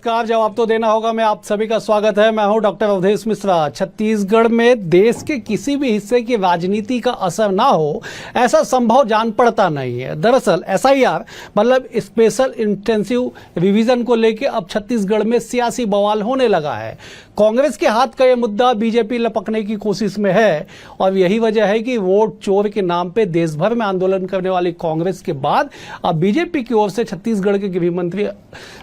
नमस्कार। जवाब तो देना होगा। मैं आप सभी का स्वागत है। मैं हूं डॉक्टर अवधेश मिश्रा। छत्तीसगढ़ में देश के किसी भी हिस्से की राजनीति का असर ना हो ऐसा संभव जान पड़ता नहीं है। दरअसल एसआईआर मतलब स्पेशल इंटेंसिव रिवीजन को लेकर अब छत्तीसगढ़ में सियासी बवाल होने लगा है। कांग्रेस के हाथ का यह मुद्दा बीजेपी लपकने की कोशिश में है और यही वजह है कि वोट चोर के नाम पे देश भर में आंदोलन करने वाली कांग्रेस के बाद अब बीजेपी की ओर से छत्तीसगढ़ के गृह मंत्री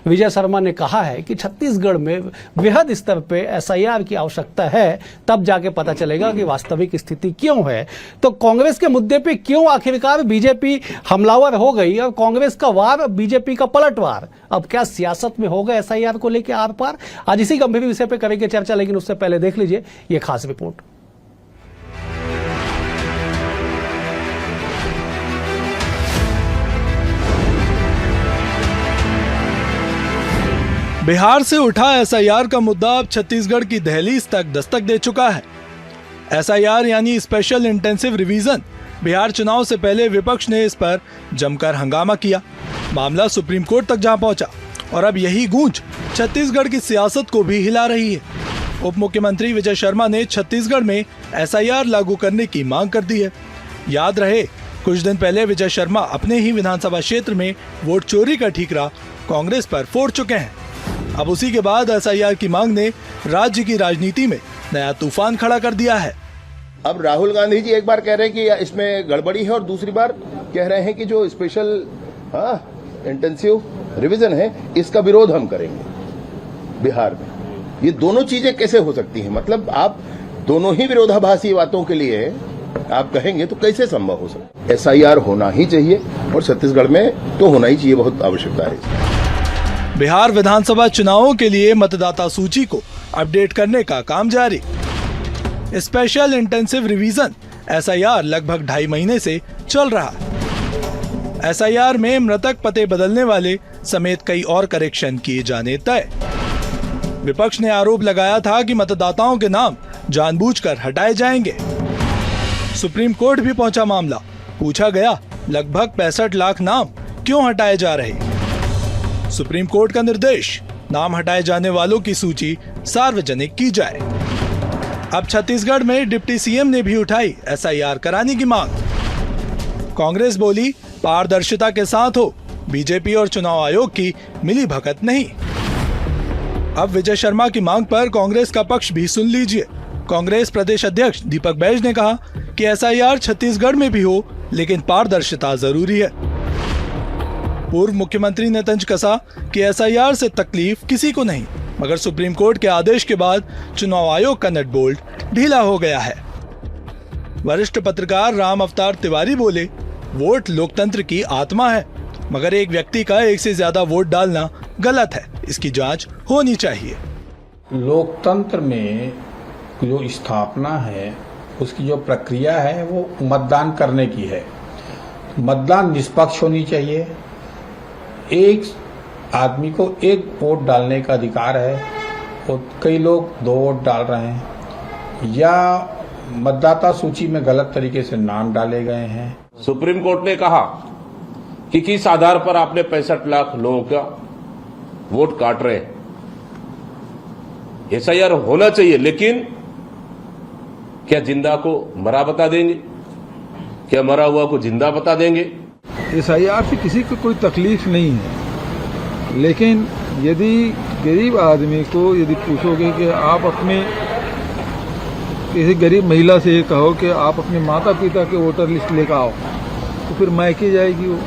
विजय शर्मा ने कहा है कि छत्तीसगढ़ में वृहद स्तर पे एसआईआर की आवश्यकता है, तब जाके पता चलेगा कि वास्तविक स्थिति क्यों है। तो कांग्रेस के मुद्दे पे क्यों आखिरकार बीजेपी हमलावर हो गई और कांग्रेस का वार बीजेपी का पलटवार, अब क्या सियासत में होगा एसआईआर को लेकर आर पार? आज इसी गंभीर विषय पे करेंगे चर्चा, लेकिन उससे पहले देख लीजिए ये खास रिपोर्ट। बिहार से उठा एसआईआर का मुद्दा अब छत्तीसगढ़ की दहलीज तक दस्तक दे चुका है। एसआईआर यानी स्पेशल इंटेंसिव रिवीजन। बिहार चुनाव से पहले विपक्ष ने इस पर जमकर हंगामा किया। मामला सुप्रीम कोर्ट तक जा पहुंचा और अब यही गूंज छत्तीसगढ़ की सियासत को भी हिला रही है। उप मुख्यमंत्री विजय शर्मा ने छत्तीसगढ़ में एसआईआर लागू करने की मांग कर दी है। याद रहे, कुछ दिन पहले विजय शर्मा अपने ही विधानसभा क्षेत्र में वोट चोरी का ठीकरा कांग्रेस पर फोड़ चुके हैं। अब उसी के बाद एसआईआर की मांग ने राज्य की राजनीति में नया तूफान खड़ा कर दिया है। अब राहुल गांधी जी एक बार कह रहे हैं कि इसमें गड़बड़ी है और दूसरी बार कह रहे हैं कि जो स्पेशल इंटेंसिव रिवीजन है इसका विरोध हम करेंगे बिहार में। ये दोनों चीजें कैसे हो सकती हैं? मतलब आप दोनों ही विरोधाभासी बातों के लिए आप कहेंगे तो कैसे संभव हो सकता है? एसआईआर होना ही चाहिए और छत्तीसगढ़ में तो होना ही चाहिए, बहुत आवश्यकता है। बिहार विधानसभा चुनावों के लिए मतदाता सूची को अपडेट करने का काम जारी। स्पेशल इंटेंसिव रिवीजन एसआईआर लगभग 2.5 महीने से चल रहा। एसआईआर में मृतक पते बदलने वाले समेत कई और करेक्शन किए जाने तय। विपक्ष ने आरोप लगाया था कि मतदाताओं के नाम जानबूझकर हटाए जाएंगे। सुप्रीम कोर्ट भी पहुंचा मामला। पूछा गया लगभग 65 लाख नाम क्यों हटाए जा रहे। सुप्रीम कोर्ट का निर्देश, नाम हटाए जाने वालों की सूची सार्वजनिक की जाए। अब छत्तीसगढ़ में डिप्टी सीएम ने भी उठाई एसआईआर कराने की मांग। कांग्रेस बोली पारदर्शिता के साथ हो, बीजेपी और चुनाव आयोग की मिली भगत नहीं। अब विजय शर्मा की मांग पर कांग्रेस का पक्ष भी सुन लीजिए। कांग्रेस प्रदेश अध्यक्ष दीपक बैज ने कहा कि एसआईआर छत्तीसगढ़ में भी हो, लेकिन पारदर्शिता जरूरी है। पूर्व मुख्यमंत्री ने तंज कसा कि एसआईआर से तकलीफ किसी को नहीं, मगर सुप्रीम कोर्ट के आदेश के बाद चुनाव आयोग का नट बोल्ट ढीला हो गया है। वरिष्ठ पत्रकार राम अवतार तिवारी बोले, वोट लोकतंत्र की आत्मा है, मगर एक व्यक्ति का एक से ज्यादा वोट डालना गलत है। इसकी जांच होनी चाहिए। लोकतंत्र में जो स्थापना है, उसकी जो प्रक्रिया है वो मतदान करने की है। मतदान निष्पक्ष होनी चाहिए। एक आदमी को एक वोट डालने का अधिकार है और कई लोग 2 वोट डाल रहे हैं या मतदाता सूची में गलत तरीके से नाम डाले गए हैं। सुप्रीम कोर्ट ने कहा कि किस आधार पर आपने 65 लाख लोगों का वोट काट रहे हैं। एसआईआर होना चाहिए, लेकिन क्या जिंदा को मरा बता देंगे? क्या मरा हुआ को जिंदा बता देंगे? एसआईआर से किसी को कोई तकलीफ नहीं है, लेकिन यदि गरीब आदमी को यदि पूछोगे कि आप अपने किसी गरीब महिला से ये कहो कि आप अपने माता पिता के वोटर लिस्ट लेकर आओ, तो फिर मायके जाएगी वो,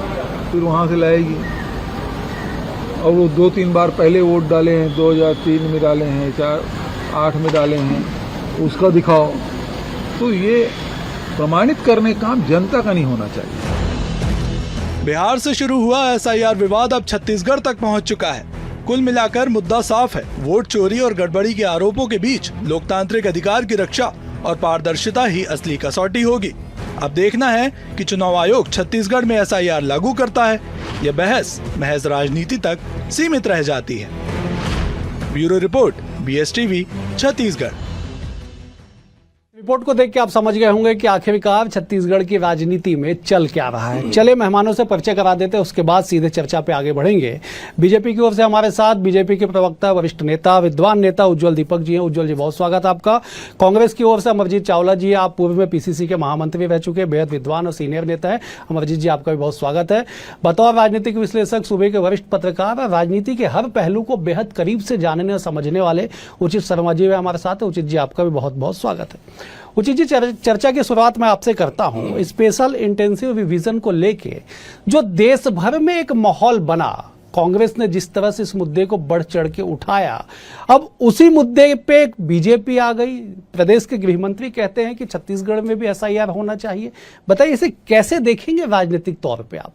फिर वहाँ से लाएगी। और वो 2-3 बार पहले वोट डाले हैं, 2003 में डाले हैं, 2008 में डाले हैं, उसका दिखाओ। तो ये प्रमाणित करने का काम जनता का नहीं होना चाहिए। बिहार से शुरू हुआ एसआईआर विवाद अब छत्तीसगढ़ तक पहुंच चुका है। कुल मिलाकर मुद्दा साफ है। वोट चोरी और गड़बड़ी के आरोपों के बीच लोकतांत्रिक अधिकार की रक्षा और पारदर्शिता ही असली कसौटी होगी। अब देखना है कि चुनाव आयोग छत्तीसगढ़ में एसआईआर लागू करता है या बहस महज राजनीति तक सीमित रह जाती है। Bureau report, BSTV, Chhattisgarh. Report को देख के आप समझ गए होंगे कि आखिरकार छत्तीसगढ़ की राजनीति में चल क्या रहा है। चले मेहमानों से परिचय करा देते हैं, उसके बाद सीधे चर्चा पे आगे बढ़ेंगे। बीजेपी की ओर से हमारे साथ बीजेपी के प्रवक्ता, वरिष्ठ नेता, विद्वान नेता उज्जवल दीपक जी हैं। उज्जवल जी, बहुत स्वागत आपका। कांग्रेस की ओर से अमरजीत चावला जी, आप पूर्व में पीसीसी के महामंत्री रह चुके, बेहद विद्वान और सीनियर नेता है। अमरजीत जी, आपका भी बहुत स्वागत है। बतौर राजनीतिक विश्लेषक, सूबे के वरिष्ठ पत्रकार, राजनीति के हर पहलू को बेहद करीब से जानने और समझने वाले उचित शर्मा जी हमारे साथ है। उचित जी, आपका भी बहुत बहुत स्वागत है। उचित जी, चर्चा की शुरुआत मैं आपसे करता हूं। स्पेशल इंटेंसिव रिवीजन को लेके जो देश भर में एक माहौल बना, कांग्रेस ने जिस तरह से इस मुद्दे को बढ़ चढ़ के उठाया, अब उसी मुद्दे पे बीजेपी आ गई। प्रदेश के गृह मंत्री कहते हैं कि छत्तीसगढ़ में भी एसआईआर होना चाहिए। बताइए, इसे कैसे देखेंगे राजनीतिक तौर पे आप?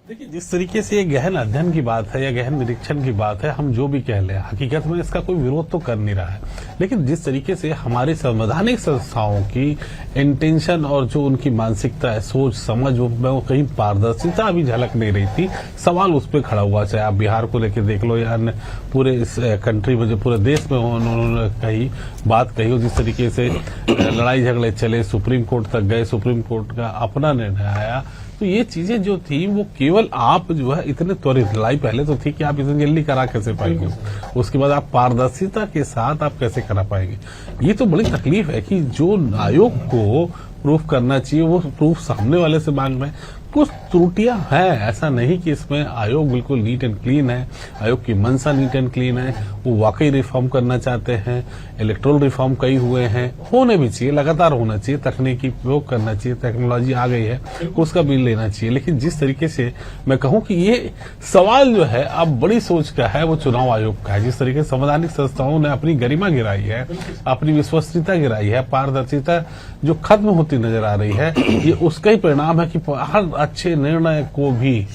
देखिए, जिस तरीके से ये गहन अध्ययन की बात है या गहन निरीक्षण की बात है, हम जो भी कह लें, हकीकत में इसका कोई विरोध तो कर नहीं रहा है, लेकिन जिस तरीके से हमारी संवैधानिक संस्थाओं की इंटेंशन और जो उनकी मानसिकता है, सोच समझ, वो कहीं पारदर्शिता अभी झलक नहीं रही थी। सवाल उस पर खड़ा हुआ, चाहे आप बिहार को लेकर देख लो या अन्य पूरे इस कंट्री में, जो पूरे देश में उन्होंने कही बात कही हो, जिस तरीके से लड़ाई झगड़े चले, सुप्रीम कोर्ट तक गए, सुप्रीम कोर्ट का अपना निर्णय आया। तो ये चीजें जो थी वो केवल आप जो है इतने त्वरित, लड़ाई पहले तो थी कि आप इतनी जल्दी करा कैसे पाएंगे, उसके बाद आप पारदर्शिता के साथ आप कैसे करा पाएंगे। ये तो बड़ी तकलीफ है कि जो आयोग को प्रूफ करना चाहिए वो प्रूफ सामने वाले से मांग रहे हैं। कुछ त्रुटियां हैं, ऐसा नहीं कि इसमें आयोग बिल्कुल नीट एंड क्लीन है। आयोग की मंशा नीट एंड क्लीन है, वो वाकई रिफॉर्म करना चाहते हैं। इलेक्ट्रोल रिफॉर्म कई हुए हैं, होने भी चाहिए, लगातार होना चाहिए, तकनीकी उपयोग करना चाहिए, टेक्नोलॉजी आ गई है, उसका भी लेना चाहिए। लेकिन जिस तरीके से मैं कहूं कि ये सवाल जो है अब बड़ी सोच का है, वो चुनाव आयोग का है। जिस तरीके से संवैधानिक संस्थाओं ने अपनी गरिमा गिराई है, अपनी विश्वसनीयता गिराई है, पारदर्शिता जो खत्म होती नजर आ रही है, ये उसका ही परिणाम है कि हर अच्छे निर्णय को भी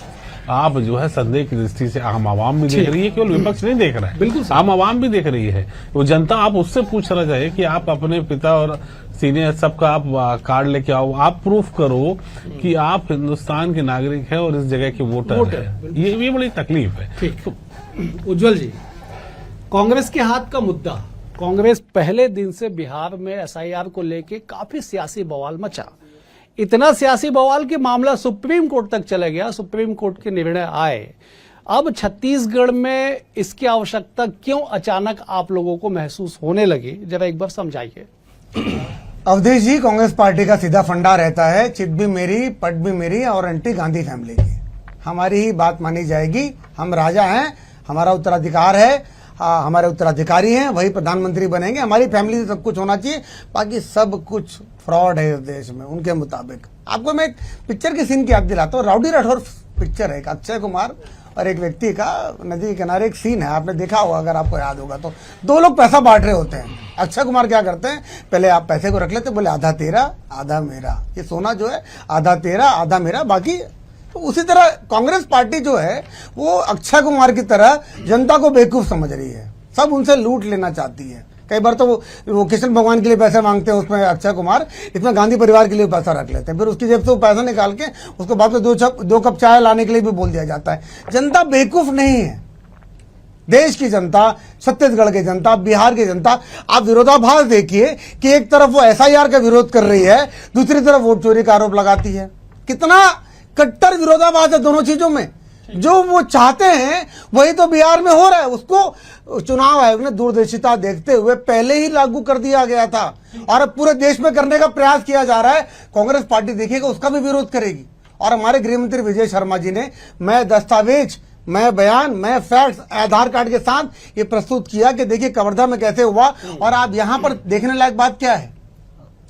आप जो है संदेह की दृष्टि से आम आवाम भी देख रही है, केवल विपक्ष नहीं देख रहा है, बिल्कुल आम आवाम भी देख रही है। वो जनता आप उससे पूछ रहा है कि आप अपने पिता और सीनियर सबका आप कार्ड लेके आओ, आप प्रूफ करो कि आप हिंदुस्तान के नागरिक हैं और इस जगह के वोटर हैं। ये बड़ी तकलीफ है। तो उज्जवल जी, कांग्रेस के हाथ का मुद्दा, कांग्रेस पहले दिन से बिहार में एसआईआर को लेके काफी सियासी बवाल मचा। इतना सियासी बवाल कि मामला सुप्रीम कोर्ट तक चला गया, सुप्रीम कोर्ट के निर्णय आए। अब छत्तीसगढ़ में इसकी आवश्यकता क्यों अचानक आप लोगों को महसूस होने लगी, जरा एक बार समझाइए। अवधेश जी, कांग्रेस पार्टी का सीधा फंडा रहता है, चिट भी मेरी, पट भी मेरी और एंटी गांधी फैमिली की। हमारी ही बात मानी जाएगी, हम राजा हैं, हमारा उत्तराधिकार है, हमारे उत्तराधिकारी हैं, वही प्रधानमंत्री बनेंगे, हमारी फैमिली से सब कुछ होना चाहिए, बाकी सब कुछ फ्रॉड है इस देश में उनके मुताबिक। आपको मैं एक पिक्चर की सीन की याद दिलाता हूँ। राउडी राठौर पिक्चर है, एक अक्षय कुमार और एक व्यक्ति का नदी के किनारे एक सीन है, आपने देखा होगा अगर आपको याद होगा तो। दो लोग पैसा बांट रहे होते हैं। अक्षय कुमार क्या करते हैं, पहले आप पैसे को रख लेते, बोले आधा तेरा आधा मेरा, ये सोना जो है आधा तेरा आधा मेरा, बाकी तो उसी तरह कांग्रेस पार्टी जो है वो अक्षय कुमार की तरह जनता को बेवकूफ समझ रही है, सब उनसे लूट लेना चाहती है। कई बार तो वो कृष्ण भगवान के लिए पैसे मांगते हैं उसमें अक्षय कुमार, इसमें गांधी परिवार के लिए पैसा रख लेते हैं, फिर उसकी जेब से वो पैसा निकाल के उसको बाद में दो कप चाय लाने के लिए भी बोल दिया जाता है। जनता बेवकूफ नहीं है, देश की जनता, छत्तीसगढ़ की जनता, बिहार की जनता। आप विरोधाभास देखिए कि एक तरफ वो एसआईआर का विरोध कर रही है, दूसरी तरफ वोट चोरी का आरोप लगाती है। कितना कट्टर विरोधाभास है दोनों चीजों में। जो वो चाहते हैं वही तो बिहार में हो रहा है, उसको चुनाव आयोग ने दूरदर्शिता देखते हुए पहले ही लागू कर दिया गया था और अब पूरे देश में करने का प्रयास किया जा रहा है। कांग्रेस पार्टी देखिएगा उसका भी विरोध करेगी। और हमारे गृह मंत्री विजय शर्मा जी ने मैं दस्तावेज, मैं बयान, मैं फैक्ट्स, आधार कार्ड के साथ ये प्रस्तुत किया कि देखिए कवर्धा में कैसे हुआ। और आप यहां पर देखने लायक बात क्या है,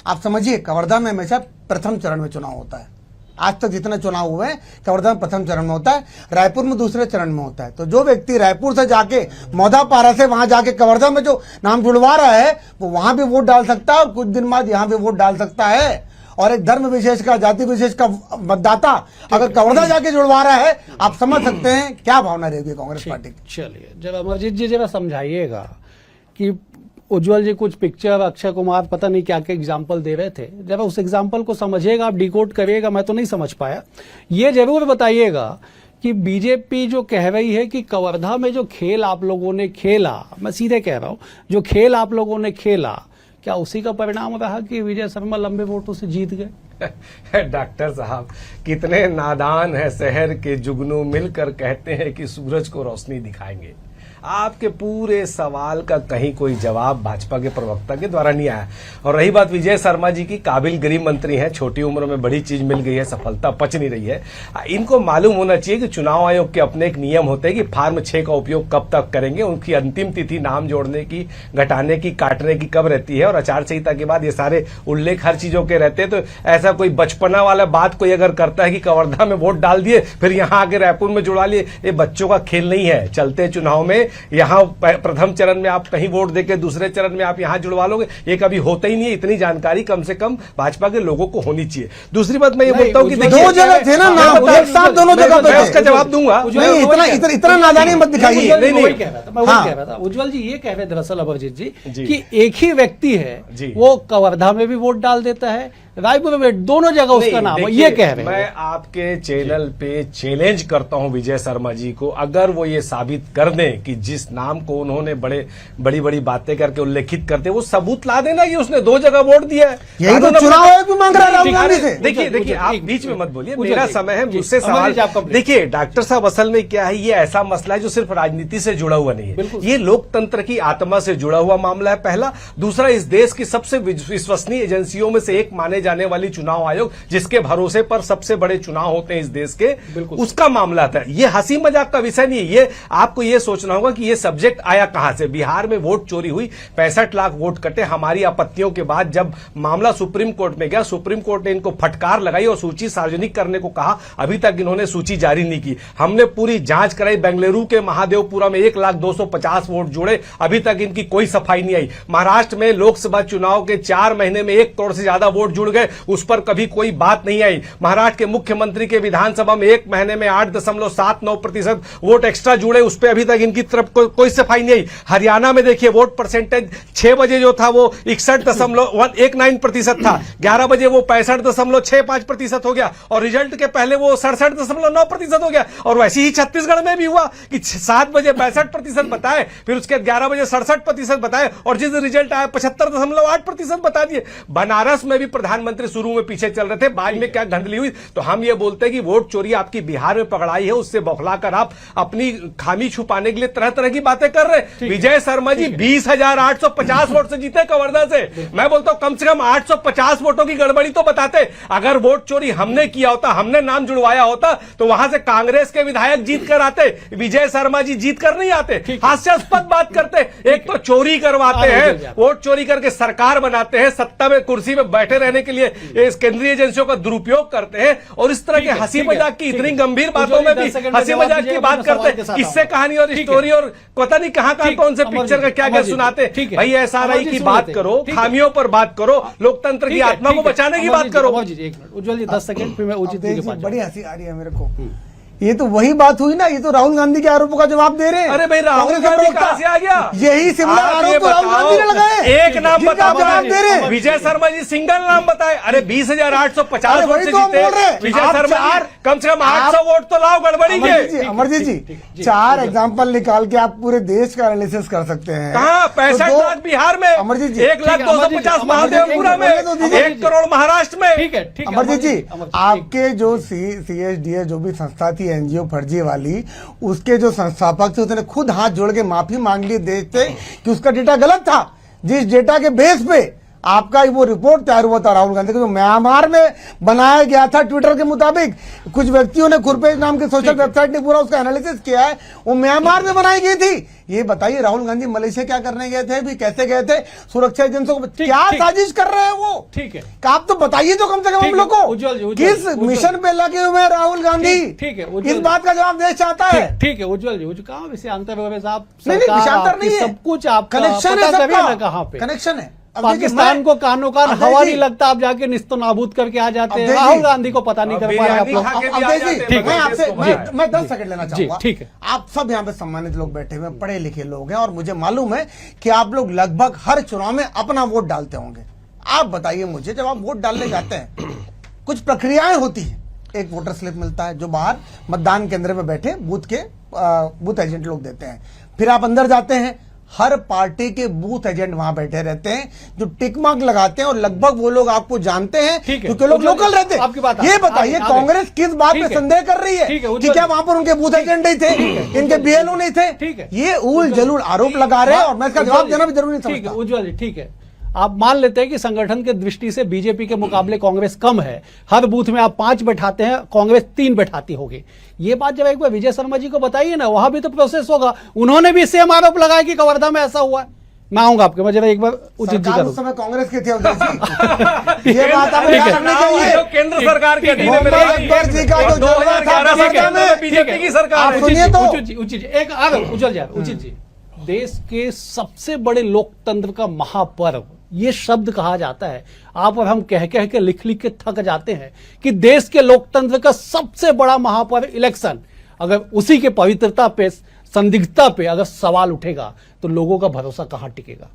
आप समझिए, कवर्धा में हमेशा प्रथम चरण में चुनाव होता है। आज तक जितने चुनाव हुए हैं कवर्धा में प्रथम चरण में होता है, रायपुर में दूसरे चरण में होता है। तो जो व्यक्ति रायपुर से जाके मौदापारा से वहां जाके कवर्धा में जो नाम जुड़वा रहा है वो वहां भी वोट डाल सकता है और कुछ दिन बाद यहां भी वोट डाल सकता है। और एक धर्म विशेष का, जाति विशेष का मतदाता अगर कवर्धा जाके जुड़वा रहा है, आप समझ सकते हैं क्या भावना रहेगी कांग्रेस पार्टी की। चलिए, जब अमरजीत जी जरा समझाइएगा कि उज्जवल जी कुछ पिक्चर, अक्षय कुमार पता नहीं क्या क्या एग्जाम्पल दे रहे थे, जरा उस एग्जाम्पल को समझिएगा, आप डिकोड करिएगा, मैं तो नहीं समझ पाया। ये जरूर बताइएगा कि बीजेपी जो कह रही है कि कवर्धा में जो खेल आप लोगों ने खेला, मैं सीधे कह रहा हूं, जो खेल आप लोगों ने खेला, क्या उसी का परिणाम रहा कि विजय शर्मा लंबे वोटों से जीत गए? डॉक्टर साहब, कितने नादान है शहर के जुगनू, मिलकर कहते हैं कि सूरज को रोशनी दिखाएंगे। आपके पूरे सवाल का कहीं कोई जवाब भाजपा के प्रवक्ता के द्वारा नहीं आया। और रही बात विजय शर्मा जी की, काबिल गृह मंत्री हैं, छोटी उम्र में बड़ी चीज मिल गई है, सफलता पच नहीं रही है। इनको मालूम होना चाहिए कि चुनाव आयोग के अपने एक नियम होते हैं कि फार्म 6 का उपयोग कब तक करेंगे, उनकी अंतिम तिथि नाम जोड़ने की, घटाने की, काटने की कब रहती है, और आचार संहिता के बाद ये सारे उल्लेख हर चीजों के रहते हैं। तो ऐसा कोई बचपना वाला बात कोई अगर करता है कि कवर्धा में वोट डाल दिए फिर यहां आके रायपुर में जुड़वा लिए, ये बच्चों का खेल नहीं है। चलते चुनाव में यहां प्रथम चरण में आप कहीं वोट देके दूसरे चरण में आप यहां जुड़वा लोगे, ये कभी होता ही नहीं है। इतनी जानकारी कम से कम भाजपा के लोगों को होनी चाहिए। दूसरी बात मैं ये बोलता हूं कि देखिए, दो जगह थे ना नाम, एक साथ दोनों जगह पे मैं उसका जवाब दूंगा। नहीं, इतना नादानी मत दिखाइए। मैं वही कह रहा था, उज्जवल जी ये कह रहे दरअसल अमरजीत जी कि एक ही व्यक्ति है, वो कवर्धा में भी वोट डाल देता है, रायपुर में, दोनों जगह उसका नाम है, ये कह रहे हैं। मैं आपके चैनल पे चैलेंज करता हूं विजय शर्मा जी को, अगर वो ये साबित कर दें कि जिस नाम को उन्होंने बड़ी बड़ी बातें करके उल्लेखित करते, वो सबूत ला देना कि उसने 2 जगह वोट दिया है। यही तो चुनाव आयोग भी मांग रहा है राहुल गांधी से। देखिए आप बीच में मत बोलिए, मेरा समय है, मुझसे सवाल। देखिए डॉक्टर साहब, असल में क्या है, ये ऐसा मसला है जो सिर्फ राजनीति से जुड़ा हुआ नहीं है, ये लोकतंत्र की आत्मा से जुड़ा हुआ मामला है, पहला। दूसरा, इस देश की सबसे विश्वसनीय एजेंसियों में से एक माने जाने वाली चुनाव आयोग, जिसके भरोसे पर सबसे बड़े चुनाव होते हैं इस देश के, उसका मामला था। ये हंसी मजाक का विषय नहीं है। ये आपको ये सोचना होगा कि ये सब्जेक्ट आया कहां से। बिहार में वोट चोरी हुई, 65 लाख वोट कटे हमारी आपत्तियों के बाद। जब मामला सुप्रीम कोर्ट में गया, सुप्रीम कोर्ट ने इनको फटकार लगाई और सूची सार्वजनिक करने को कहा। अभी तक इन्होंने सूची जारी नहीं की। हमने पूरी जांच कराई, बेंगलुरु के महादेवपुरा में 1,250 वोट जुड़े, अभी तक इनकी कोई सफाई नहीं आई। महाराष्ट्र में लोकसभा चुनाव के 4 महीने में 1 करोड़ से ज्यादा वोट जुड़ गए, उस पर कभी कोई बात नहीं आई। महाराष्ट्र के मुख्यमंत्री के विधानसभा में 1 महीने में 8.79% वोट एक्स्ट्रा जुड़े, उस पर अभी तक इनकी तरफ कोई सफाई नहीं आई। हरियाणा में देखिए वोट परसेंटेज 6 बजे जो था वो 61.19% था, 11 बजे वो 65.65% हो गया, और रिजल्ट के पहले वो 67.9% हो गया। और वैसे ही छत्तीसगढ़ में भी हुआ कि 7 बजे 65% बताए, फिर उसके 11 बजे 67% बताए, और जिस रिजल्ट आया 75.8% बता दिए। बनारस में भी प्रधानमंत्री शुरू में पीछे चल रहे थे, बाद में क्या धंधली हुई। तो हम ये बोलते हैं कि वोट चोरी आपकी बिहार में पकड़ाई है, उससे बौखलाकर आप अपनी खामी छुपाने के लिए तरह तरह की बातें कर रहे। विजय शर्मा जी 20,850 वोट से जीते कवर्धा से। मैं बोलता हूं कम से कम 850 वोटों की गड़बड़ी तो बताते। अगर वोट चोरी हमने किया होता, हमने नाम जुड़वाया होता, तो वहां से कांग्रेस के विधायक जीत कर आते, विजय शर्मा जी जीत कर नहीं आते। हास्यास्पद बात करते, एक तो चोरी करवाते हैं, वोट चोरी करके सरकार बनाते हैं, सत्ता में कुर्सी में बैठे रहने के लिए इस केंद्रीय एजेंसियों का दुरुपयोग करते हैं, और इस तरह के हंसी मजाक की इतनी गंभीर बातों में भी हंसी मजाक की बात करते हैं। किससे कहानी और स्टोरी और पता नहीं कहां कौन से पिक्चर का क्या क्या सुनाते। भाई एसआरआई की बात करो, खामियों पर बात करो, लोकतंत्र की आत्मा को बचाने की बात करो। उज्जवल जी 10 सेकंड, फिर मैं उचित जी के पास। बड़ी हंसी आ रही है मेरे को। ये तो वही बात हुई ना, ये तो राहुल गांधी के आरोपों का जवाब दे रहे हैं। अरे भाई राहुल गांधी कहां से आ गया? यही सिमिलर आरोप तो राहुल गांधी ने लगाए। एक नाम बताओ, जवाब दे रहे हैं। विजय शर्मा जी सिंगल नाम बताए। अरे 20,850 वोट से जीते विजय शर्मा जी, कम से कम 800 वोट तो लाओ गड़बड़ी के। अमरजीत जी 4 एग्जाम्पल निकाल के आप पूरे देश का एनालिसिस कर सकते हैं। कहां 65 लाख बिहार में, अमरजीत जी 1,250 महादेवपुरा में, 1 करोड़ महाराष्ट्र में। ठीक है अमरजीत जी, आपके जो CSDA जो भी संस्था थी एनजीओ फर्जी वाली, उसके जो संस्थापक थे उसने खुद हाथ जोड़ के माफी मांग ली देश से कि उसका डेटा गलत था। जिस डेटा के बेस पे आपका वो रिपोर्ट तैयार हुआ था राहुल गांधी को, जो म्यांमार में बनाया गया था ट्विटर के मुताबिक, कुछ व्यक्तियों ने खुरपेश नाम के सोशल वेबसाइट ने पूरा उसका एनालिसिस किया है, वो म्यांमार में बनाई गई थी। ये बताइए राहुल गांधी मलेशिया क्या करने गए थे, भी कैसे गए थे, सुरक्षा एजेंसियों को क्या साजिश कर रहे हैं वो? ठीक है, आप तो बताइए तो कम से कम हम लोग को किस मिशन पे लगे हुए हैं राहुल गांधी। ठीक है, इस बात का जवाब देश चाहता है। ठीक है उज्जवल जी, कहा विषयांतर आप विषयांतर नहीं है, सब कुछ आप कनेक्शन है, कहाँ पे कनेक्शन है। पाकिस्तान को कानो कान हवा नहीं लगता, आप जाके निस्तो नाबूद करके आ जाते हैं। राहुल गांधी को पता नहीं कर पाए आप लोग। मैं 10 सेकंड लेना चाहूंगा। ठीक है, आप सब यहाँ पे सम्मानित लोग बैठे हुए, पढ़े लिखे लोग हैं, और मुझे मालूम है कि आप लोग लगभग हर चुनाव में अपना वोट डालते होंगे। आप बताइए मुझे, जब आप वोट डालने जाते हैं कुछ प्रक्रियाएं होती हैं। एक वोटर स्लिप मिलता है जो बाहर मतदान केंद्र में बैठे बूथ एजेंट लोग देते हैं। फिर आप अंदर जाते हैं, हर पार्टी के बूथ एजेंट वहां बैठे रहते हैं जो टिक मार्क लगाते हैं, और लगभग वो लोग आपको जानते हैं ठीक है, क्योंकि लोग लोकल रहते हैं। आपकी बात ये आगे, बताइए आगे, कांग्रेस किस बात ठीक पे है, संदेह कर रही है ठीक है, कि क्या वहां पर उनके बूथ एजेंट नहीं थे, इनके बीएलओ नहीं थे? ठीक है, ये उल जलूल आरोप लगा रहे हैं और मैं इसका जवाब देना भी जरूरी नहीं ठीक है समझता। उज्ज्वल जी, ठीक है, आप मान लेते हैं कि संगठन के दृष्टि से बीजेपी के मुकाबले कांग्रेस कम है, हर बूथ में आप 5 बैठाते हैं, कांग्रेस 3 बैठाती होगी। ये बात जब एक बार विजय शर्मा जी को बताइए ना, वहां भी तो प्रोसेस होगा। उन्होंने भी सेम आरोप लगाया कि कवर्धा में ऐसा हुआ है। मैं आऊंगा आपके, मैं जरा एक बार उचित जी सरकार करूं। उस समय कांग्रेस की थी अवधेश जी। ये बात आपको याद रखनी चाहिए। तो केंद्र सरकार के अधीन है मेरे मोहम्मद अकबर जी का जो जलवा था 2011 कवर्धा में, बीजेपी की सरकार आप है। सुनिए तो। उचित जी, एक उज्जवल जी, उचित जी, देश के सबसे बड़े लोकतंत्र का महापर्व ये शब्द कहा जाता है। आप और हम कह कह के लिख लिख के थक जाते हैं कि देश के लोकतंत्र का सबसे बड़ा महापर्व इलेक्शन, अगर उसी के पवित्रता पे, संदिग्धता पे अगर सवाल उठेगा तो लोगों का भरोसा कहां टिकेगा?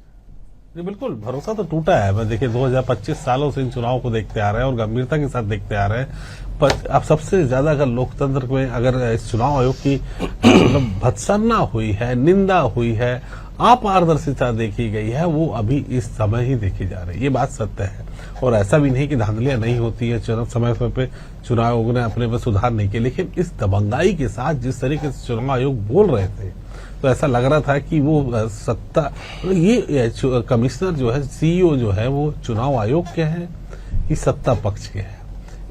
जी बिल्कुल, भरोसा तो टूटा है। मैं देखिए 2025 सालों से इन चुनाव को देखते आ रहे हैं और गंभीरता के साथ देखते आ रहे हैं। पर अब सबसे ज्यादा अगर लोकतंत्र में अगर इस चुनाव आयोग की मतलब भत्सना हुई है, निंदा हुई है, अपारदर्शिता देखी गई है, वो अभी इस समय ही देखी जा रही है। ये बात सत्य है। और ऐसा भी नहीं कि धांधलियां नहीं होती है, समय समय पे चुनाव आयोग ने अपने में सुधार नहीं किए, लेकिन इस दबंगाई के साथ जिस तरीके से चुनाव आयोग बोल रहे थे तो ऐसा लग रहा था कि वो सत्ता, ये कमिश्नर जो है, सीईओ जो है, वो चुनाव आयोग के हैं कि सत्ता पक्ष के हैं।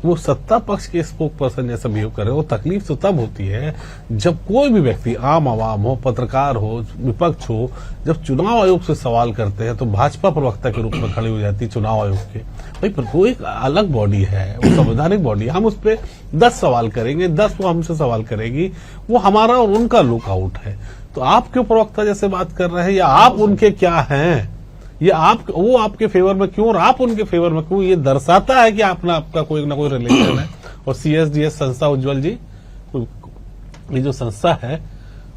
वो सत्ता पक्ष के स्पोक पर्सन जैसा बिहेव कर रहे हो। तकलीफ तो तब होती है जब कोई भी व्यक्ति, आम आवाम हो, पत्रकार हो, विपक्ष हो, जब चुनाव आयोग से सवाल करते हैं तो भाजपा प्रवक्ता के रूप में खड़ी हो जाती है चुनाव आयोग के। भाई वो एक अलग बॉडी है, वो संवैधानिक बॉडी है। हम उस पर 10 सवाल करेंगे, 10 वो हमसे सवाल करेगी, वो हमारा और उनका लुकआउट है। तो आप क्यों प्रवक्ता जैसे बात कर रहे हैं, या आप उनके क्या हैं, ये वो आपके फेवर में क्यों और आप उनके फेवर में क्यों, ये दर्शाता है कि आपका कोई ना कोई रिलेशन है। और सीएसडीएस संस्था, उज्ज्वल जी, ये जो संस्था है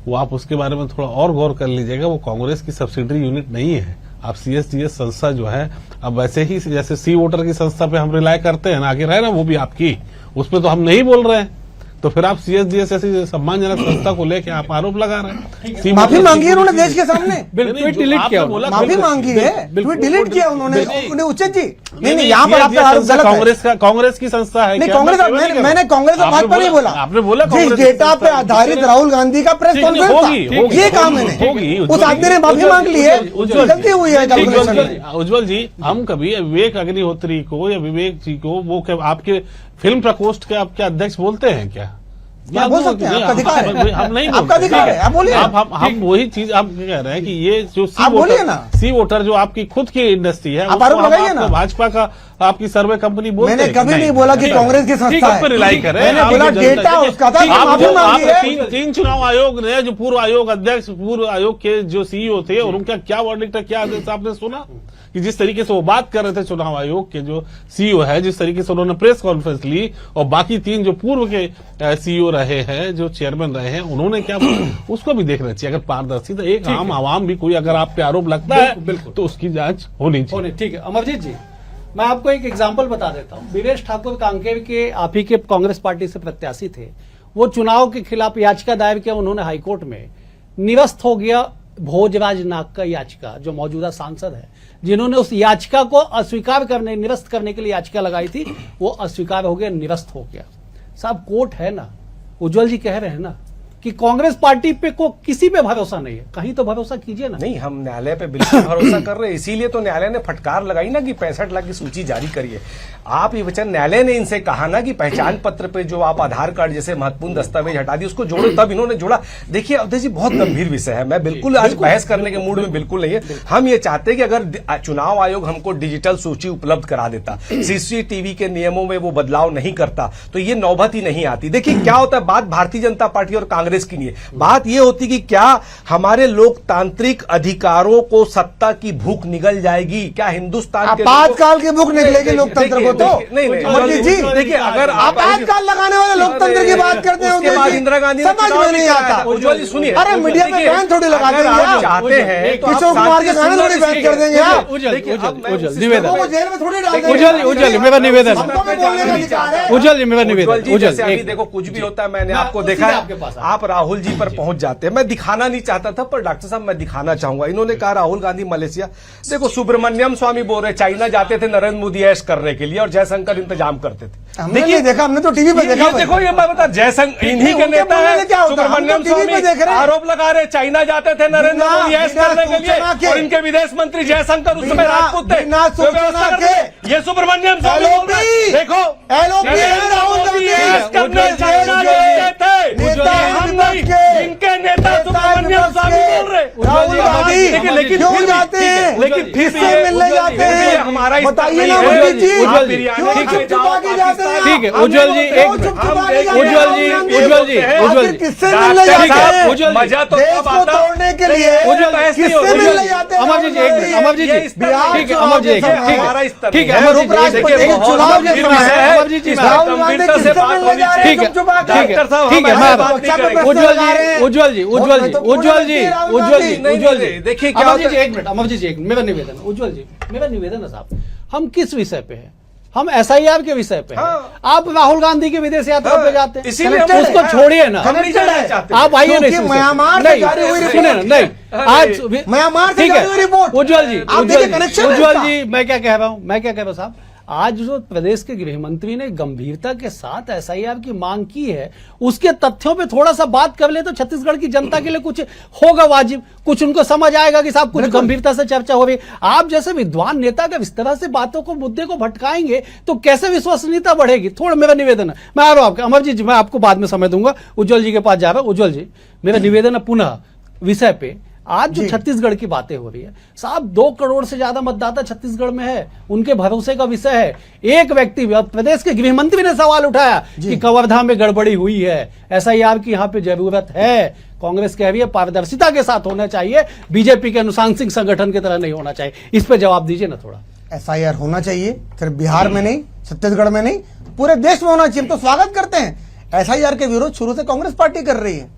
वो आप उसके बारे में थोड़ा और गौर कर लीजिएगा। वो कांग्रेस की सब्सिडरी यूनिट नहीं है। आप सीएसडीएस संस्था जो है, अब वैसे ही जैसे सी वोटर की संस्था पे हम रिलाय करते हैं ना, आगे रहे ना, वो भी आपकी, उस पर तो हम नहीं बोल रहे हैं। तो फिर आप सीएसडीएस ऐसी सम्मानजनक संस्था को लेके आप आरोप लगा रहे हैं। माफी मांगी है उन्होंने देश के सामने, ट्वीट डिलीट किया, माफी मांगी है, ट्वीट डिलीट किया उन्होंने। उचित जी, नहीं, यहाँ पर ये आपका आरोप गलत है। कांग्रेस की संस्था है। नहीं, कांग्रेस, मैंने कांग्रेस और भाजपा नहीं बोला। आपने बोला जिस डेटा पे आधारित राहुल गांधी का प्रेस कॉन्फ्रेंस था, ये कहा मैंने। उस आदमी ने माफी मांग ली है, गलती हुई है कैलकुलेशन में। उज्ज्वल जी, हम कभी विवेक अग्निहोत्री को या विवेक जी को वो आपके फिल्म प्रकोष्ठ के आपके अध्यक्ष बोलते हैं क्या? क्या बोल सकते हैं? आपका अधिकार है। हम नहीं, आपका अधिकार है, आप बोलिए। हम वही चीज आप कह रहे हैं कि ये जो सी वोटर जो आपकी खुद की इंडस्ट्री है, आप आरोप लगाइए ना। भाजपा का आपकी सर्वे कंपनी बोलते हैं। मैंने कभी नहीं बोला कि कांग्रेस की संस्था है, रिलाई करें। मैंने बोला डेटा उसका था, माफी मांगी है। 3 चुनाव आयोग ने जो पूर्व आयोग अध्यक्ष, पूर्व आयोग के जो सीईओ थे, और उनका क्या वर्डिक्ट है, क्या आदेश आपने सुना कि जिस तरीके से वो बात कर रहे थे चुनाव आयोग के जो सीईओ है, जिस तरीके से उन्होंने प्रेस कॉन्फ्रेंस ली, और बाकी 3 जो पूर्व के सीईओ रहे हैं, जो चेयरमैन रहे हैं, उन्होंने क्या बोला, उसको भी देखना चाहिए। अगर पारदर्शिता, एक आम आवाम भी कोई अगर आप पे आरोप लगता है तो उसकी जांच होनी चाहिए। ठीक है अमरजीत जी, मैं आपको एक एग्जाम्पल बता देता हूँ। वीरेश ठाकुर कांकेर के, आप ही के कांग्रेस पार्टी से प्रत्याशी थे, वो चुनाव के खिलाफ याचिका दायर किया उन्होंने हाईकोर्ट में, निरस्त हो गया भोजराज नाग का याचिका, जो मौजूदा सांसद है, जिन्होंने उस याचिका को अस्वीकार करने, निरस्त करने के लिए याचिका लगाई थी, वो अस्वीकार हो गया, निरस्त हो गया। साहब कोर्ट है ना, उज्ज्वल जी कह रहे हैं ना कि कांग्रेस पार्टी पे को किसी पे भरोसा नहीं है, कहीं तो भरोसा कीजिए ना। नहीं, हम न्यायालय पे बिल्कुल भरोसा कर रहे हैं, इसीलिए तो न्यायालय ने फटकार लगाई ना कि 65 लाख की सूची जारी करिए। आप ये वचन, न्यायालय ने इनसे कहा ना कि पहचान पत्र पे जो आप आधार कार्ड जैसे महत्वपूर्ण दस्तावेज हटा दिए, उसको जोड़ो, तब इन्होंने जोड़ा। देखिए अवधेश जी, बहुत गंभीर विषय है, मैं बिल्कुल आज बहस करने के मूड में बिल्कुल नहीं है। हम ये चाहते हैं कि अगर चुनाव आयोग हमको डिजिटल सूची उपलब्ध करा देता, सीसीटीवी के नियमों में वो बदलाव नहीं करता, तो ये नौबत ही नहीं आती। देखिए क्या होता है, बात भारतीय जनता पार्टी और कांग्रेस की नहीं है, बात ये होती कि क्या हमारे लोकतांत्रिक अधिकारों को सत्ता की भूख निगल जाएगी, क्या हिंदुस्तान के आपातकाल की भूख निकलेगी लोकतंत्र को? तो नहीं जी, देखिए, अगर आपातकाल लगाने वाले लोकतंत्र की बात करते हैं, उसके बाद इंदिरा गांधी ने समझ में नहीं आता। उज्ज्वल जी सुनिए, अरे मीडिया में बैन थोड़ी लगा देंगे आप, चाहते हैं किशोर कुमार के गाने थोड़ी बैन कर देंगे आप, उज्ज्वल निवेदन, वो जेल में थोड़ी डाल देंगे। उज्ज्वल मेरा निवेदन, हमको भी बोलने का अधिकार है। उज्ज्वल मेरा निवेदन, उज्ज्वल देखो कुछ भी होता है, मैंने आपको देखा है, आप राहुल जी पर पहुंच जाते हैं, मैं दिखाना नहीं चाहता था पर डॉक्टर साहब मैं दिखाना चाहूंगा। इन्होंने कहा राहुल गांधी मलेशिया, देखो सुब्रमण्यम स्वामी बोल रहे चाइना जाते थे नरेंद्र मोदी ऐश करने के लिए और जयशंकर इंतजाम करते थे। हमने नहीं देखा, हमने तो टीवी पे देखा। देखो ये मैं बता, जयशंकर इन्हीं के नेता है सुब्रमण्यम स्वामी, आरोप लगा रहे चाइना जाते थे नरेंद्र मोदी ऐश करने के लिए और इनके विदेश मंत्री जयशंकर उस समय राजपूत थे। व्यवस्था करते ये सुब्रमण्यम स्वामी बोल रहे, देखो इनके नेता सुब्रमण्यम स्वामी बोल रहे राहुल गांधी लेकिन क्यों जाते हैं, लेकिन फिर किससे मिलने जाते हैं, हमारा बताइए ना उज्ज्वल जी, उज्ज्वल जी, क्यों क्यों चुप चुपा के जाते हैं? ठीक है उज्ज्वल जी, एक मिनट उज्ज्वल जी किससे मिलने जाते हैं? मजा तो देश को तोड़ने के लिए किससे मिलने जाते हैं? अमर जी एक मिनट, अमर जी बिहार ठीक है, अमर जी हमारा स्तर ठीक है, अमर जी चुनाव के समय अमर जी राहुल गांधी किससे मिलने जा रहे हैं? ठीक है, चुप चुपा के। ठीक है, ठीक है, मैं उज्ज्वल जी देखिए क्या अमर जी एक मिनट, अमर जी एक मिनट, मेरा निवेदन उज्ज्वल जी, मेरा निवेदन है साहब, हम किस विषय पे हैं? हम एसआईआर के विषय पे हैं। आप राहुल गांधी की विदेश यात्रा पे जाते हैं, इसीलिए उसको छोड़िए ना, कनेक्टेड है। आप आइए क्योंकि म्यांमार से जारी हुई सुने ना, नहीं आज म्यांमार से ठीक जारी हुई है रिपोर्ट। उज्ज्वल जी, आप देखिए कनेक्शन है उज्ज्वल इसका। जी मैं क्या कह रहा हूं साहब, आज जो प्रदेश के गृह मंत्री ने गंभीरता के साथ एसआईआर की मांग की है, उसके तथ्यों पे थोड़ा सा बात कर ले तो छत्तीसगढ़ की जनता के लिए कुछ होगा वाजिब, कुछ उनको समझ आएगा कि साहब कुछ गंभीरता से चर्चा हो रही। आप जैसे विद्वान नेता अगर इस तरह से बातों को, मुद्दे को भटकाएंगे तो कैसे विश्वसनीयता बढ़ेगी? थोड़ा मेरा निवेदन है, मैं आ रहा हूं आपका अमर जी, मैं आपको बाद में समय दूंगा, उज्ज्वल जी के पास जा रहा हूं। उज्ज्वल जी मेरा निवेदन है पुनः विषय पे, आज जो छत्तीसगढ़ की बातें हो रही है साहब, 2 करोड़ से ज्यादा मतदाता छत्तीसगढ़ में है, उनके भरोसे का विषय है। एक व्यक्ति, प्रदेश के गृह मंत्री ने सवाल उठाया कि कवर्धा में गड़बड़ी हुई है, एसआईआर की यहां पे जरूरत है। कांग्रेस कह रही है पारदर्शिता के साथ होना चाहिए, बीजेपी के अनुशांसिक संगठन की तरह नहीं होना चाहिए। इस पे जवाब दीजिए ना थोड़ा। एसआईआर होना चाहिए, सिर्फ बिहार में नहीं, छत्तीसगढ़ में नहीं, पूरे देश में होना चाहिए। हम तो स्वागत करते हैं। एसआईआर के विरोध शुरू से कांग्रेस पार्टी कर रही है।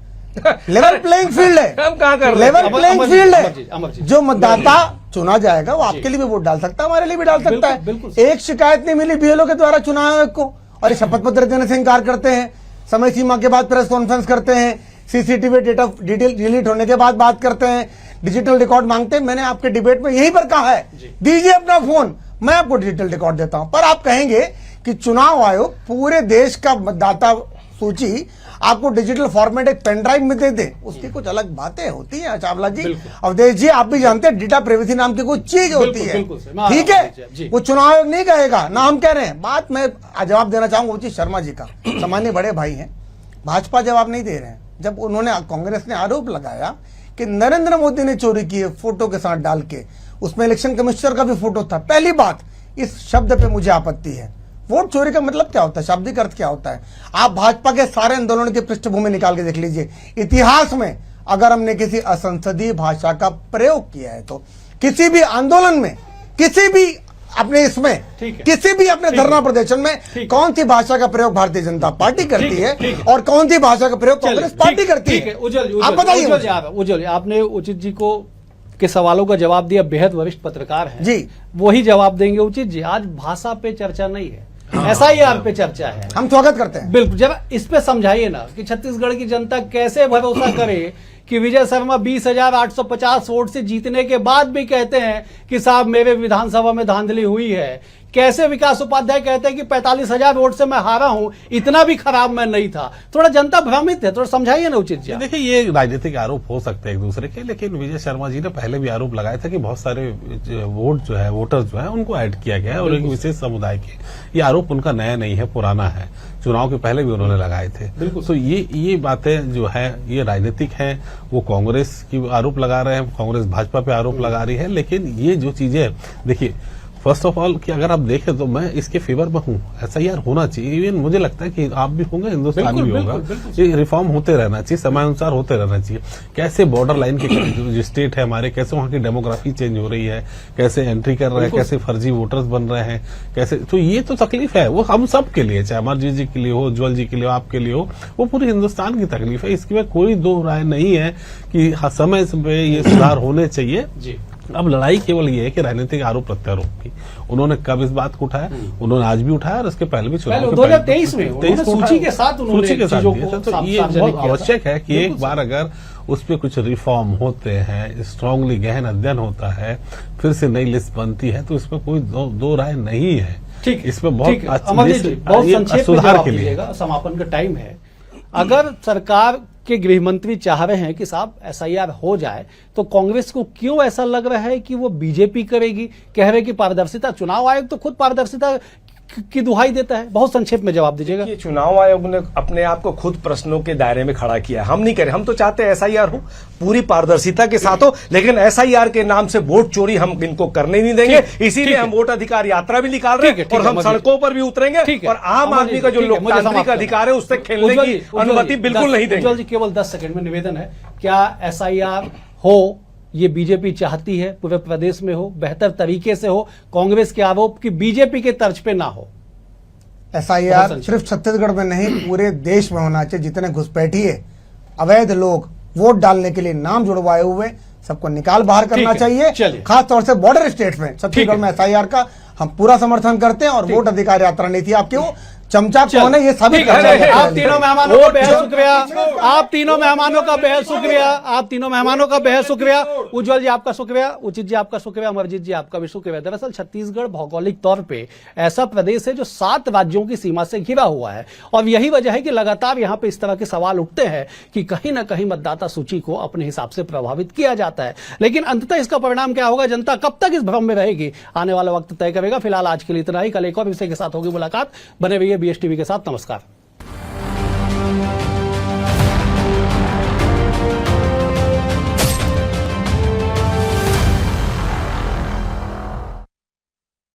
लेवल प्लेइंग फील्ड है, हम कहाँ कर रहे हैं? लेवल प्लेइंग फील्ड अमर है। जो मतदाता चुना जाएगा वो आपके लिए भी वोट डाल सकता है, हमारे लिए भी डाल सकता है। एक शिकायत नहीं मिली बीएलओ के द्वारा चुनाव आयोग को, और शपथ पत्र देने से इंकार करते हैं, समय सीमा के बाद प्रेस कॉन्फ्रेंस करते हैं, सीसीटीवी डेटा डिटेल डिलीट होने के बाद बात करते हैं, डिजिटल रिकॉर्ड मांगते हैं। मैंने आपके डिबेट में यही पर कहा है, दीजिए अपना फोन, मैं आपको डिजिटल रिकॉर्ड देता हूं। पर आप कहेंगे कि चुनाव आयोग पूरे देश का मतदाता सूची आपको डिजिटल फॉर्मेट एक पेन ड्राइव में दे दे, उसकी कुछ अलग बातें होती हैं चावला जी, अवधेश जी, आप भी जानते हैं डेटा प्राइवेसी नाम की कोई चीज होती है, ठीक है? वो चुनाव आयोग नहीं कहेगा ना, हम कह रहे हैं। बात मैं जवाब देना चाहूंगा उचित शर्मा जी का, सामान्य बड़े भाई हैं, भाजपा जवाब नहीं दे रहे हैं। जब उन्होंने, कांग्रेस ने आरोप लगाया कि नरेंद्र मोदी ने चोरी की है फोटो के साथ डाल के, उसमें इलेक्शन कमिश्नर का भी फोटो था, पहली बात इस शब्द पे मुझे आपत्ति है। वोट चोरी का मतलब क्या होता है, शाब्दिक अर्थ क्या होता है? आप भाजपा के सारे आंदोलन की पृष्ठभूमि निकाल के देख लीजिए, इतिहास में अगर हमने किसी असंसदीय भाषा का प्रयोग किया है तो किसी भी आंदोलन में, किसी भी अपने इसमें, किसी भी अपने धरना प्रदर्शन में कौन सी भाषा का प्रयोग भारतीय जनता पार्टी करती है और कौन सी भाषा का प्रयोग कांग्रेस पार्टी करती है? आप बताइए। उज्ज्वल आपने उचित जी को के सवालों का जवाब दिया, बेहद वरिष्ठ पत्रकार हैं जी, वही जवाब देंगे उचित जी। आज भाषा पे चर्चा नहीं है, एसआईआर पे चर्चा है। हम स्वागत करते हैं। बिल्कुल, जब इस पे समझाइए ना कि छत्तीसगढ़ की जनता कैसे भरोसा करे कि विजय शर्मा 20,850 वोट से जीतने के बाद भी कहते हैं कि साहब मेरे विधानसभा में धांधली हुई है। कैसे विकास उपाध्याय कहते हैं कि 45,000 वोट से मैं हारा हूं, इतना भी खराब मैं नहीं था। थोड़ा जनता भ्रमित है, थोड़ा समझाइए ना उचित जी। देखिए ये राजनीतिक आरोप हो सकते हैं एक दूसरे के, लेकिन विजय शर्मा जी ने पहले भी आरोप लगाया था कि बहुत सारे वोट जो है, वोटर्स जो है उनको ऐड किया गया है और एक विशेष समुदाय के। ये आरोप उनका नया नहीं है, पुराना है, चुनाव के पहले भी उन्होंने लगाए थे। तो ये बातें जो है ये राजनीतिक है, वो कांग्रेस की आरोप लगा रहे हैं, कांग्रेस भाजपा पे आरोप लगा रही है। लेकिन ये जो चीजें, देखिए फर्स्ट ऑफ ऑल कि अगर आप देखें तो मैं इसके फेवर में हूँ, एसआईआर होना चाहिए। इवन मुझे लगता है कि आप भी होंगे, हिंदुस्तान भी होगा, ये रिफॉर्म होते रहना चाहिए, समय अनुसार होते रहना चाहिए। कैसे बॉर्डर लाइन के जो स्टेट है हमारे, कैसे वहाँ की डेमोग्राफी चेंज हो रही है, कैसे एंट्री कर रहे हैं, कैसे फर्जी वोटर्स बन रहे हैं, कैसे, तो ये तो तकलीफ है, वो हम सब के लिए, चाहे अमरजीत जी के लिए हो, उज्ज्वल जी के लिए हो, आपके लिए हो, वो पूरी हिंदुस्तान की तकलीफ है। इसमें कोई दो राय नहीं है कि समय पे ये सुधार होने चाहिए। अब लड़ाई केवल ये है कि राजनीतिक आरोप प्रत्यारोप की। उन्होंने कब इस बात को उठाया? उन्होंने आज भी उठाया और इसके पहले भी चुनाव 2023 में उन्होंने सूची के साथ उन्होंने चीजों को तो साफ- ये साफ बहुत किया था। आवश्यक है कि एक बार अगर उस पर कुछ रिफॉर्म होते हैं, स्ट्रांगली गहन अध्ययन होता है, फिर से नई लिस्ट बनती है, तो इसमें कोई दो राय नहीं है। ठीक, इसमें बहुत ठीक है। अमरजीत जी, बहुत संक्षेप में सुधार जवाब के लिए दीजिएगा, समापन का टाइम है। अगर सरकार के गृह मंत्री चाह रहे हैं कि साहब एसआईआर हो जाए, तो कांग्रेस को क्यों ऐसा लग रहा है कि वो बीजेपी करेगी? कह रहे कि पारदर्शिता, चुनाव आयोग तो खुद पारदर्शिता की दुहाई देता है। बहुत संक्षेप में जवाब दीजिएगा। ये चुनाव आयोग ने अपने आप को खुद प्रश्नों के दायरे में खड़ा किया। हम नहीं करें, हम तो चाहते हैं एसआईआर हो, पूरी पारदर्शिता के साथ हो, लेकिन एसआईआर के नाम से वोट चोरी हम इनको करने नहीं देंगे। इसीलिए हम वोट अधिकार यात्रा भी निकाल रहे हैं और हम सड़कों पर भी उतरेंगे और आम आदमी का जो लोकतांत्रिक अधिकार है उससे खेलने की अनुमति बिल्कुल नहीं देंगे। उज्ज्वल जी, केवल 10 सेकंड में निवेदन है, क्या एसआईआर हो ये बीजेपी चाहती है, पूरे प्रदेश में हो, बेहतर तरीके से हो, कांग्रेस के आरोप की बीजेपी के तर्ज पे ना हो? एसआईआर सिर्फ छत्तीसगढ़ में नहीं पूरे देश में होना चाहिए। जितने घुसपैठिए अवैध लोग वोट डालने के लिए नाम जुड़वाए हुए, सबको निकाल बाहर करना चाहिए। खास तौर से बॉर्डर स्टेट में छत्तीसगढ़ में एसआईआर का हम पूरा समर्थन करते हैं। और वोट अधिकार यात्रा नीति आपकी वो चमचा कौन है ये साबित करना है। आप तीनों मेहमानों का बेहद शुक्रिया। आप तीनों मेहमानों का बेहद शुक्रिया। आप तीनों मेहमानों का बेहद शुक्रिया। उज्ज्वल जी आपका शुक्रिया, उचित जी आपका शुक्रिया, अमरजीत जी आपका भी शुक्रिया। दरअसल छत्तीसगढ़ भौगोलिक तौर पे ऐसा प्रदेश है जो 7 राज्यों की सीमा से घिरा हुआ है और यही वजह है कि लगातार यहाँ पे इस तरह के सवाल उठते हैं कि कहीं ना कहीं मतदाता सूची को अपने हिसाब से प्रभावित किया जाता है। लेकिन अंततः इसका परिणाम क्या होगा, जनता कब तक इस भ्रम में रहेगी, आने वाला वक्त तय करेगा। फिलहाल आज के लिए इतना ही। कल एक और विषय के साथ होगी मुलाकात। बने रहिए BSTV के साथ। नमस्कार।